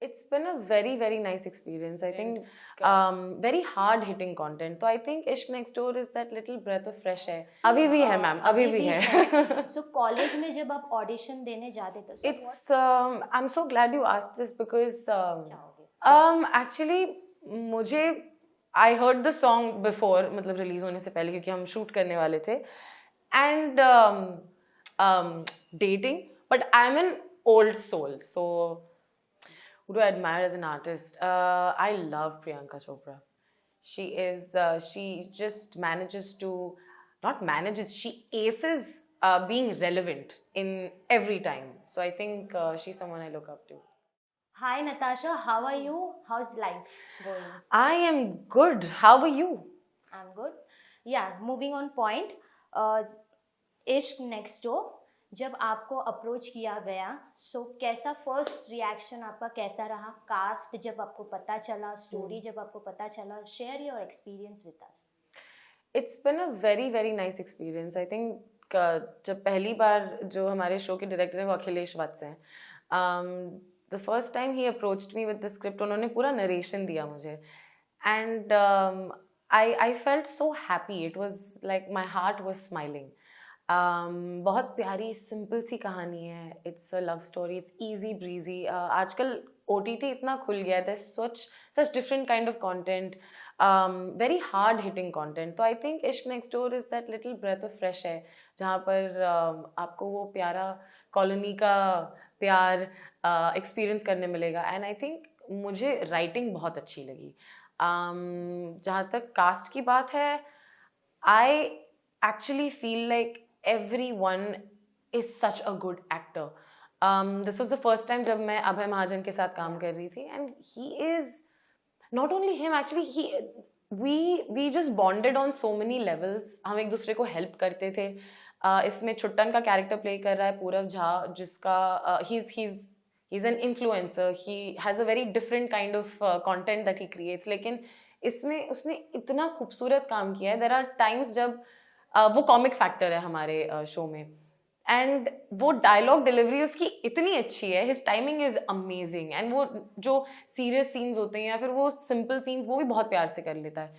It's been a very, very nice experience. I think very hard hitting content. So I think Ishq Next Door is that little breath of fresh air. अभी भी है ma'am, अभी भी है. So college में जब आप audition देने जाते थे, so It's I'm so glad you asked this because actually मुझे I heard the song before, मतलब रिलीज होने से पहले, क्योंकि हम शूट करने वाले थे, and dating, but I'm an old soul, so who do I admire as an artist? I love Priyanka Chopra. She is, she just manages to, not manages, she aces being relevant in every time. So I think she's someone I look up to. Hi Natasha, how are you? How's life going? I am good. How are you? I'm good. Yeah, moving on point. इश्क next door, जब आपको approach किया गया, सो कैसा first reaction आपका कैसा रहा? Cast जब आपको पता चला, स्टोरी जब आपको पता चला, share your experience with us. It's been a very, very nice experience. I think जब पहली बार जो हमारे शो के डायरेक्टर हैं वो अखिलेश वत्स हैं, the first time he approached me with the script, उन्होंने पूरा नरेशन दिया मुझे, and I felt so happy. It was like my heart was smiling. बहुत प्यारी सिंपल सी कहानी है. It's a love story. It's easy breezy. आजकल OTT इतना खुल गया है. Such different kind of content, very hard hitting content. तो I think Ishq next door is that little breath of fresh है, जहाँ पर आपको वो प्यारा कॉलोनी का प्यार एक्सपीरियंस करने मिलेगा. एंड आई थिंक मुझे राइटिंग बहुत अच्छी लगी. जहाँ तक कास्ट की बात है, I actually feel like everyone is such a good actor. This was the first time जब मैं अभय महाजन के साथ काम कर रही थी, and he is not only him, actually we just bonded on so many levels. हम एक दूसरे को help करते थे. इसमें छुट्टन का कैरेक्टर प्ले कर रहा है पूरव झा, जिसका he's an influencer. He has a very different kind of content that he creates. लेकिन इसमें उसने इतना खूबसूरत काम किया है. There are times जब वो कॉमिक फैक्टर है हमारे शो में, एंड वो डायलॉग डिलीवरी उसकी इतनी अच्छी है. His timing is amazing, and वो जो सीरियस सीन्स होते हैं या फिर वो सिंपल सीन्स, वो भी बहुत प्यार से कर लेता है.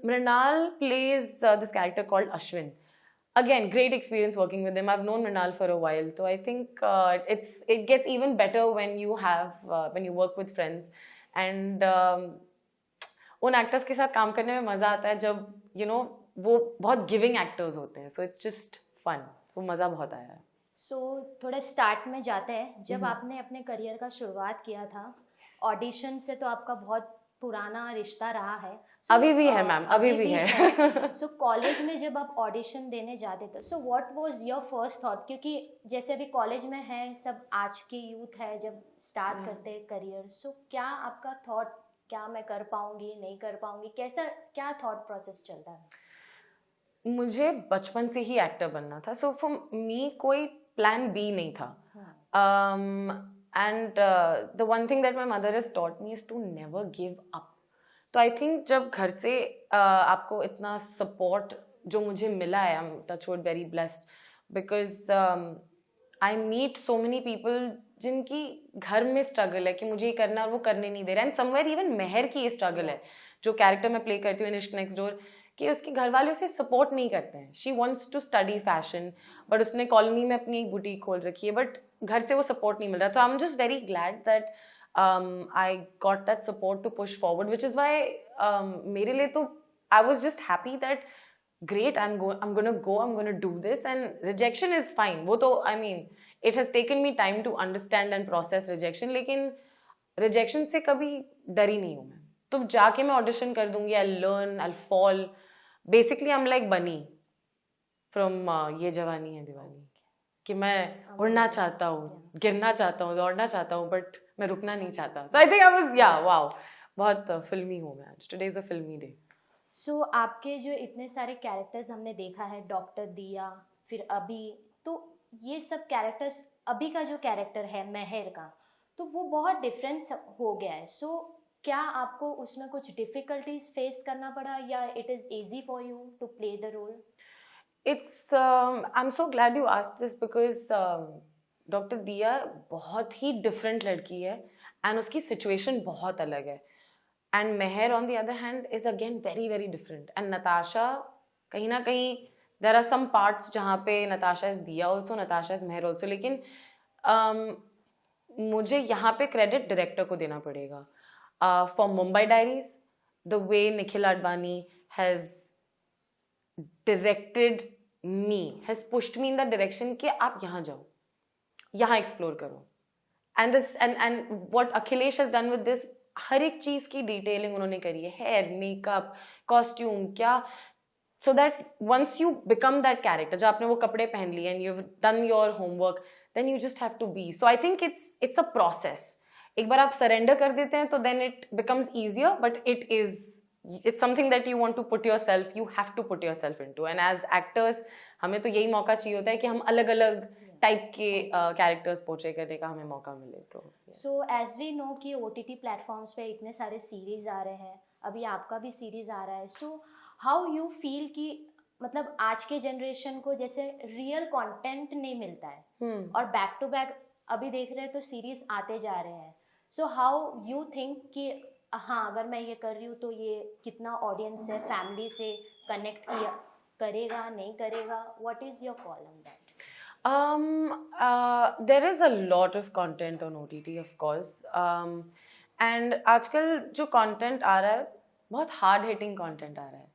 Mrinal plays this character called Ashwin. Again, great experience working with him. I've known Mrinal for a while, so I think it gets even better when you work with friends. And उन actors के साथ काम करने में मज़ा आता है जब वो बहुत गिविंग एक्टर्स होते हैं. So it's just fun. So मज़ा बहुत आया है. सो थोड़ा स्टार्ट में जाते हैं. जब आपने अपने करियर का शुरुआत किया था, ऑडिशन से तो आपका बहुत पुराना रिश्ता रहा है. अभी भी है मैम, अभी भी है. सो कॉलेज में जब आप ऑडिशन देने जाते थे, so what was your first thought? क्योंकि जैसे अभी कॉलेज में है, सब आज के यूथ है जब स्टार्ट करते हैं करियर, सो क्या आपका थॉट, क्या मैं कर पाऊंगी, नहीं कर पाऊंगी, कैसा क्या थॉट प्रोसेस चलता है? मुझे बचपन से ही एक्टर बनना था. सो फॉर मी कोई प्लान बी नहीं था. And the one thing that my mother has taught me is to never give up. तो आई थिंक जब घर से आपको इतना सपोर्ट जो मुझे मिला है, I am touch wood very blessed, because I meet so many people जिनकी घर में स्ट्रगल है कि मुझे ये करना और वो करने नहीं दे रहा. एंड समवेयर इवन मेहर की ये स्ट्रगल है, जो कैरेक्टर मैं प्ले करती हूँ इन इश्क नेक्स्ट डोर, कि उसके घर वाले उसे सपोर्ट नहीं करते हैं. She wants to study fashion, but उसने कॉलोनी में अपनी एक बुटीक खोल रखी है, बट घर से वो सपोर्ट नहीं मिल रहा. तो I am just very glad that I got that support to push forward, which is why मेरे लिए तो I was just happy that great, I'm gonna do this, and rejection is fine. वो तो I mean it has taken me time to understand and process rejection, लेकिन rejection से कभी डरी नहीं हूँ मैं. तो जाके मैं ऑडिशन कर दूंगी. I'll learn, I'll fall. Basically I'm like बनी from ये जवानी है दीवानी, कि मैं उड़ना चाहता हूँ, गिरना चाहता हूँ, दौड़ना चाहता हूँ, बट मैं रुकना नहीं चाहता. So I think I was wow, बहुत फिल्मी हूँ मैं आज. Today is a filmy day. सो आपके जो इतने सारे कैरेक्टर्स हमने देखा है, डॉक्टर दिया, फिर अभी, तो ये सब कैरेक्टर्स, अभी का जो कैरेक्टर है मेहर का, तो वो बहुत डिफरेंस हो गया है. सो क्या आपको उसमें कुछ डिफिकल्टीज फेस करना पड़ा, या it is easy for you to play the role? It's I'm so glad you asked this because doctor दिया बहुत ही डिफरेंट लड़की है एंड उसकी सिचुएशन बहुत अलग है. And Mehar on the other hand is again very very different. And Natasha कहीं ना कहीं देर आर सम पार्ट्स जहाँ पे Natasha is Dia also, Natasha is Mehar also. लेकिन मुझे यहाँ पे क्रेडिट डायरेक्टर को देना पड़ेगा. For Mumbai Diaries, the way Nikhil Advani has directed me, has pushed me in that direction कि आप यहाँ जाओ, यहाँ एक्सप्लोर करो. And this and what Akhilesh has done with this, हर एक चीज़ की डिटेलिंग उन्होंने करी है, हेयर, मेकअप, कॉस्ट्यूम, क्या, so that once you become that character, जब आपने वो कपड़े पहन लिए and you've done your homework, then you just have to be. So I think it's a process. एक बार आप surrender कर देते हैं तो then it becomes easier, but it's something that you want to put yourself, you have to put yourself into. And as actors हमें तो यही मौका चाहिए होता है कि हम अलग अलग टाइप के कैरेक्टर्स पोर्ट्रे करने का हमें मौका मिले. तो सो एज वी नो कि OTT प्लेटफॉर्म्स पे इतने सारे सीरीज आ रहे हैं, अभी आपका भी सीरीज आ रहा है. सो हाउ यू फील कि मतलब आज के जनरेशन को जैसे रियल कंटेंट नहीं मिलता है और बैक टू बैक अभी देख रहे हैं तो सीरीज आते जा रहे हैं. सो हाउ यू थिंक कि हाँ अगर मैं ये कर रही हूँ तो ये कितना ऑडियंस है, फैमिली से कनेक्ट किया करेगा नहीं करेगा, what is your call on that? There is a lot of content on OTT, of course. And आजकल जो content आ रहा है बहुत hard hitting content आ रहा है.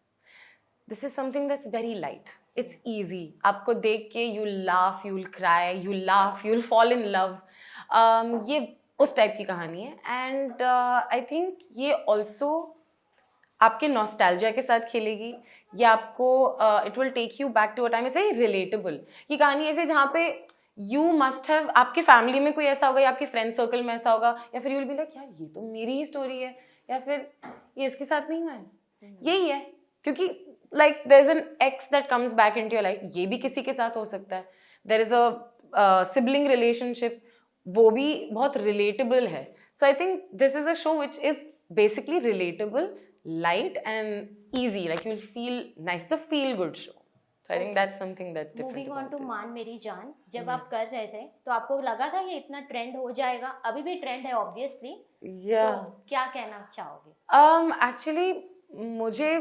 This is something that's very light. It's easy. आपको देख के you'll laugh, you'll cry, you'll laugh, you'll fall in love. ये उस टाइप की कहानी है. एंड आई थिंक ये ऑल्सो आपके नॉस्टैल्जिया के साथ खेलेगी. ये आपको it will take you back to a time. It's very relatable. ये कहानी ऐसे जहाँ पे यू मस्ट हैव, आपके फैमिली में कोई ऐसा होगा या आपके फ्रेंड सर्कल में ऐसा होगा, या फिर यू विल बी लाइक यार ये तो मेरी ही स्टोरी है, या फिर ये इसके साथ नहीं हुआ है, यही है. क्योंकि like there is an ex that comes back into your life, ये भी किसी के साथ हो सकता है. There is a sibling relationship, वो भी बहुत रिलेटेबल है. So I think this is a show which is basically relatable, light and easy, like you'll feel nice. It's a feel good show. So I think that's something that's different. Moving on to this. मान मेरी जान, जब आप कर रहे थे तो आपको लगा था ये इतना ट्रेंड हो जाएगा? अभी भी ट्रेंड है ऑब्वियसली. Yeah. So, क्या कहना चाहोगे? Actually मुझे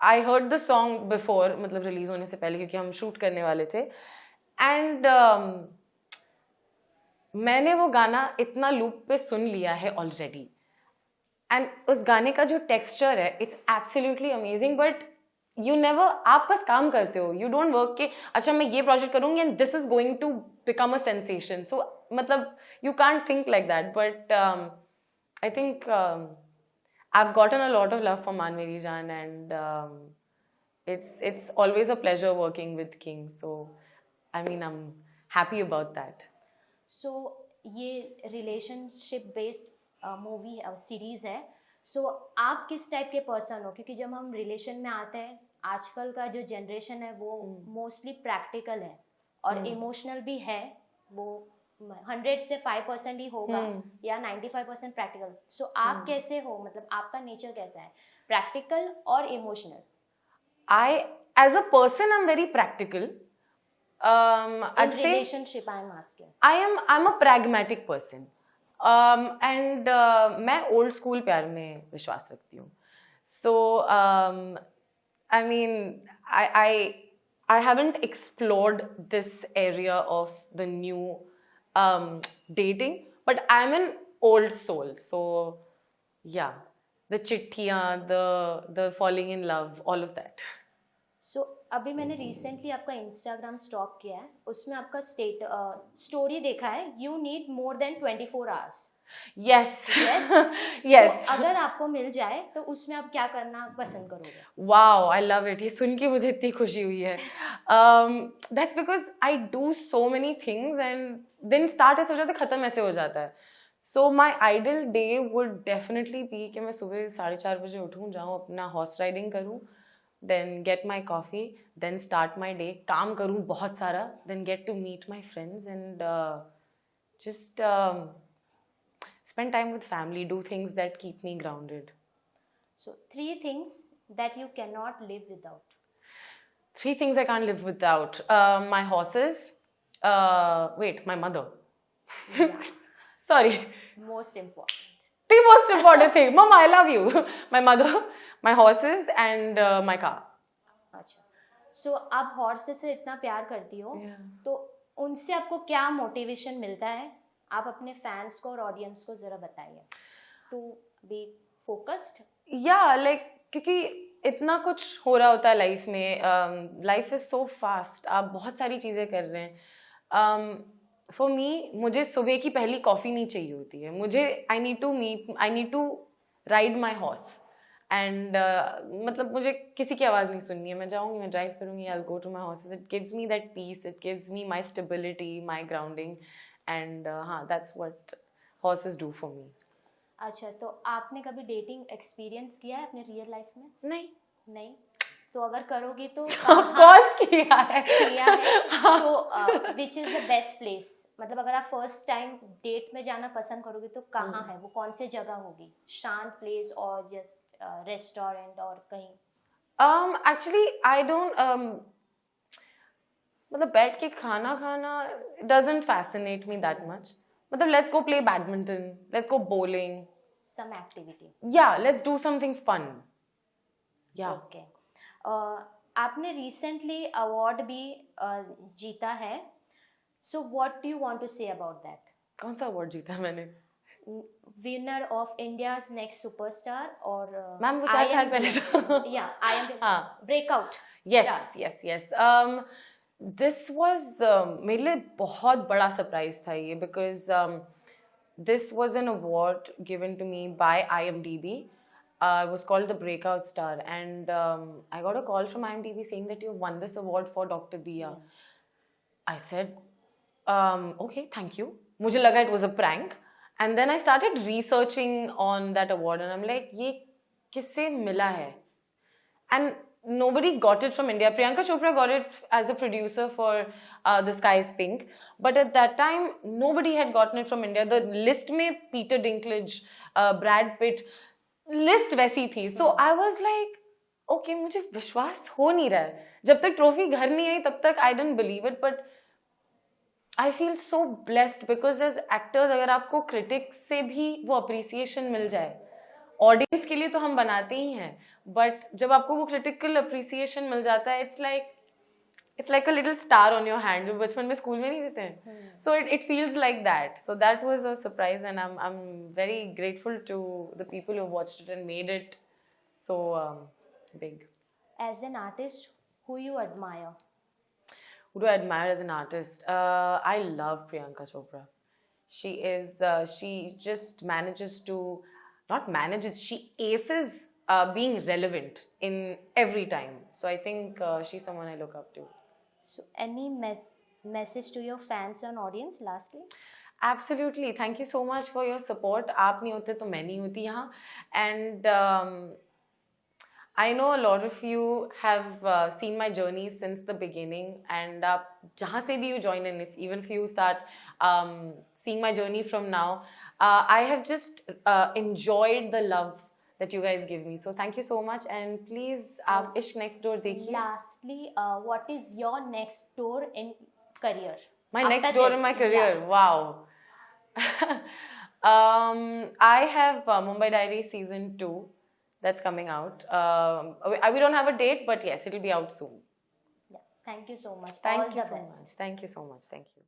I heard the song before, मतलब रिलीज होने से पहले, क्योंकि हम शूट करने वाले थे. And मैंने वो गाना इतना लूप पे सुन लिया है ऑलरेडी. एंड उस गाने का जो टेक्सचर है it's absolutely amazing. But you never, आप बस काम करते हो, यू डोंट वर्क कि अच्छा मैं ये प्रोजेक्ट करूँगी and this is going to become a sensation. So मतलब you can't think like that. But I think I have gotten a lot of love for Maan Meri Jaan, and it's always a pleasure working with King. So I mean I'm happy about that. So ये relationship based movie series है. सो आप किस type के person हो? क्योंकि जब हम relation में आते हैं, आजकल का जो जनरेशन है वो मोस्टली प्रैक्टिकल है और इमोशनल भी है. वो 100 से 5% ही होगा या 95% प्रैक्टिकल. सो आप कैसे हो, मतलब आपका नेचर कैसा है, प्रैक्टिकल और emotional? As a person, I'm very practical. I'd say relationship I'm asking. I'm a pragmatic person. And मैं old school प्यार में विश्वास रखती हूँ. So I mean I haven't explored this area of the new dating, but I'm an old soul. So yeah, the चिट्ठियाँ, the falling in love, all of that. So अभी मैंने recently आपका Instagram stock किया है, उसमें आपका story देखा है, you need more than 24 hours. Yes. Yes. Yes. So, अगर आपको मिल जाए तो उसमें आप क्या करना पसंद करोगे? Wow, I love it. ये सुन के मुझे इतनी खुशी हुई है. That's because I do so many things and दिन start ऐसे हो जाता है, खत्म ऐसे हो जाता है. So my ideal day would definitely be कि मैं सुबह 4:30 बजे उठूँ, जाऊँ अपना horse riding करूँ, then get my coffee, then start my day, काम करूँ बहुत सारा, then get to meet my friends and just spend time with family, do things that keep me grounded. So 3 things that you cannot live without. 3 things I can't live without. My horses, Wait, my mother. Yeah, Sorry. most important. The most important thing. Mama, I love you. My mother, my horses, and my car. अच्छा, सो आप horse से इतना प्यार करती हो, Yeah. तो उनसे आपको क्या मोटिवेशन मिलता है? आप अपने फैंस को और ऑडियंस को जरा बताइए, to be focused. Yeah, like क्योंकि इतना कुछ हो रहा होता है लाइफ में. Life is so fast. आप बहुत सारी चीज़ें कर रहे हैं. फॉर मी, मुझे सुबह की पहली कॉफ़ी नहीं चाहिए होती है. मुझे I need to ride my horse. And मतलब मुझे किसी की आवाज़ नहीं सुननी है. मैं जाऊँगी, मैं ड्राइव करूँगी, I will go to my horses. It gives me that peace, it gives me my stability, my grounding. And हाँ, that's what horses do for me. अच्छा, तो आपने कभी डेटिंग एक्सपीरियंस किया है अपने रियल लाइफ में? नहीं, नहीं. तो अगर करोगे तो ऑफ कोर्स किया है. किया है. So which is the best place? मतलब अगर आप फर्स्ट टाइम डेट में जाना पसंद करोगे तो कहाँ है वो? कौन से जगह होगी? शांत प्लेस और जस्ट रेस्टोरेंट और कहीं? Actually, I don't. मतलब बैठ के खाना खाना doesn't fascinate me that much. मतलब let's go play badminton, let's go bowling. Some activity. Yeah, let's do something fun. Yeah. Okay. आपने रिसेंटली अवार्ड भी जीता है. So what do you want to say about that? कौन सा award जीता मैंने? Winner of India's next superstar और ma'am वो 4 साल पहले था. या आई एम हाँ. ब्रेकआउट. Yes. This was मेरे लिए बहुत बड़ा सरप्राइज था ये, because this was an award given to me by IMDb. It was called the Breakout Star, and I got a call from IMDb saying that you won this award for Dr. Diya. I said, okay, thank you. मुझे लगा it was a prank, and then I started researching on that award, and I'm like, ये किससे मिला है? And nobody got it from India. Priyanka Chopra got it as a producer for The Sky is Pink, but at that time nobody had gotten it from India. The list में Peter Dinklage, Brad Pitt, list वैसी थी. So I was like, okay, मुझे विश्वास हो नहीं रहा है. जब तक ट्रॉफी घर नहीं आई तब तक I didn't believe it, but I feel so blessed because as actors अगर आपको critics से भी वो appreciation मिल जाए, ऑडियंस के लिए तो हम बनाते ही हैं, बट जब आपको वो क्रिटिकल अप्रिसिएशन मिल जाता है, it's like a little star on your hand, जो बचपन में स्कूल में नहीं देते हैं. So it feels like that. So that was a surprise, and I am very grateful to the people who watched it and made it so big. As an artist, who you admire? Who do I admire as an artist? I love Priyanka Chopra. She just manages to, not manages, she aces being relevant in every time. So I think she's someone I look up to. So any message to your fans and audience lastly? Absolutely. Thank you so much for your support. आप नहीं होते तो मैं नहीं होती यहाँ. And I know a lot of you have seen my journey since the beginning, and जहाँ से भी you join in, even if you start seeing my journey from now, I have just enjoyed the love that you guys give me. So thank you so much, and please आप इश्क next door देखिए. Lastly, what is your next tour in career? My After next door this, in my career. yeah. Wow. I have Mumbai Diaries season 2 that's coming out. We don't have a date, but yes, it'll be out soon. Yeah. Thank you so much. All Thank the you so best. much. Thank you so much. Thank you.